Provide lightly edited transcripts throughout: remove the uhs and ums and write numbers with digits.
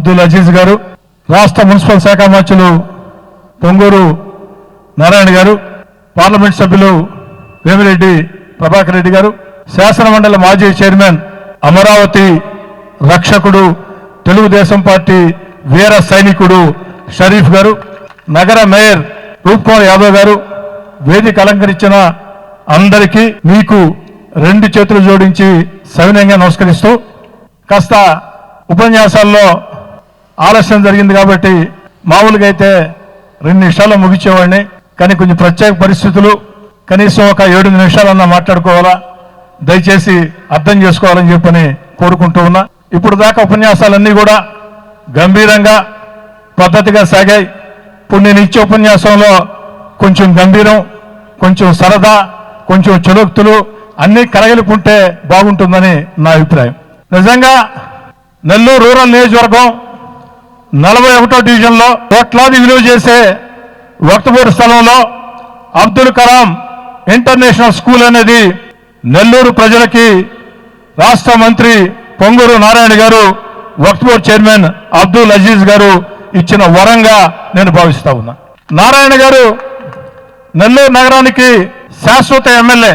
అబ్దుల్ అజీజ్ గారు, రాష్ట్ర మున్సిపల్ శాఖ మంత్రులు పొంగూరు నారాయణ గారు, పార్లమెంట్ సభ్యులు వేమిరెడ్డి ప్రభాకర్ రెడ్డి గారు, శాసనమండలి మాజీ చైర్మన్ అమరావతి రక్షకుడు తెలుగుదేశం పార్టీ వీర సైనికుడు షరీఫ్ గారు, నగర మేయర్ రూప్ కుమార్ యాదవ్ గారు, వేదిక అలంకరించిన అందరికీ మీకు 2 చేతులు జోడించి సవినయంగా నమస్కరిస్తూ, కాస్త ఉపన్యాసాల్లో ఆలస్యం జరిగింది కాబట్టి మామూలుగా అయితే 2 నిమిషాల్లో ముగించేవాడిని. కానీ కొంచెం ప్రత్యేక పరిస్థితులు, కనీసం ఒక 7 నిమిషాలన్నా మాట్లాడుకోవాలా, దయచేసి అర్థం చేసుకోవాలని చెప్పని కోరుకుంటూ ఉన్నా. ఇప్పుడు దాకా ఉపన్యాసాలన్నీ కూడా గంభీరంగా పద్ధతిగా సాగాయి. ఇప్పుడు నేను ఇచ్చే ఉపన్యాసంలో కొంచెం గంభీరం, కొంచెం సరదా, కొంచెం చలోక్తులు అన్నీ కలగలుపుంటే బాగుంటుందని నా అభిప్రాయం. నిజంగా నెల్లూరు రూరల్ నియోజకవర్గం 41వ డివిజన్లో కోట్లాది విలువ చేసే వక్తపూర్ స్థలంలో అబ్దుల్ కలాం ఇంటర్నేషనల్ స్కూల్ అనేది నెల్లూరు ప్రజలకి రాష్ట్ర మంత్రి పొంగూరు నారాయణ గారు, వక్తపూర్ చైర్మన్ అబ్దుల్ అజీజ్ గారు ఇచ్చిన వరంగా నేను భావిస్తా ఉన్నా. నారాయణ గారు నెల్లూరు నగరానికి శాశ్వత ఎమ్మెల్యే.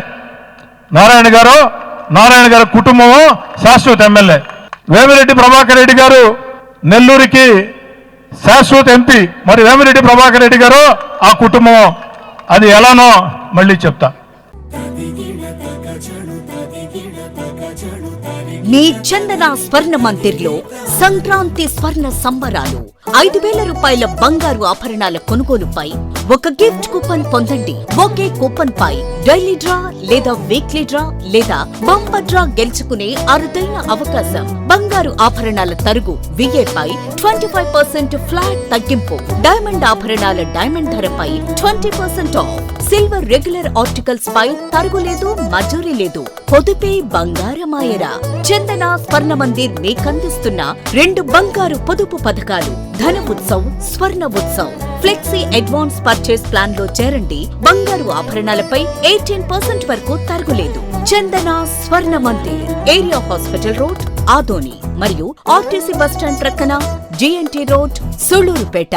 నారాయణ గారు కుటుంబము శాశ్వత ఎమ్మెల్యే. వేమిరెడ్డి ప్రభాకర్ రెడ్డి గారు నెల్లూరుకి శాశ్వత ఎంపీ. మరి వేమిరెడ్డి ప్రభాకర్ రెడ్డి గారు ఆ కుటుంబం, అది ఎలానో మళ్ళీ చెప్తా. మీ చందన స్వర్ణ మందిర్లో సంక్రాంతి స్వర్ణ సంబరాలు. 5,000 రూపాయల బంగారు ఆభరణాల కొనుగోలుపై ఒక గిఫ్ట్ కూపన్ పొందండి. ఒకే కూపన్ పై డైలీ డ్రా లేదా వీక్లీ డ్రా లేదా బంపర్ డ్రా గెలుచుకునే అరుదైన అవకాశం. బంగారు ఆభరణాల తరుగు VA పై 25% ఫ్లాట్ తగ్గింపు. డైమండ్ ఆభరణాల డైమండ్ ధరపై 20% ఆఫ్. సిల్వర్ రెగ్యులర్ ఆర్టికల్స్ పై తరుగులేదు, మజూరీ లేదు. పొదుపే బంగారమాయరా. చందన స్వర్ణ మందిర్ మీకందిస్తున్న 2 బంగారు పొదుపు పథకాలు. ధన ఉత్సవ్, స్వర్ణ Utsav. Flexi advance purchase plan లో చేరండి. బంగారు ఆభరణాలపై 18% వరకు తరుగులేదు. చందన స్వర్ణ Mandir, area hospital road, Adoni మరియు ఆర్టీసీ బస్టాండ్ ప్రక్కన GNT రోడ్, సూళ్లూరుపేట.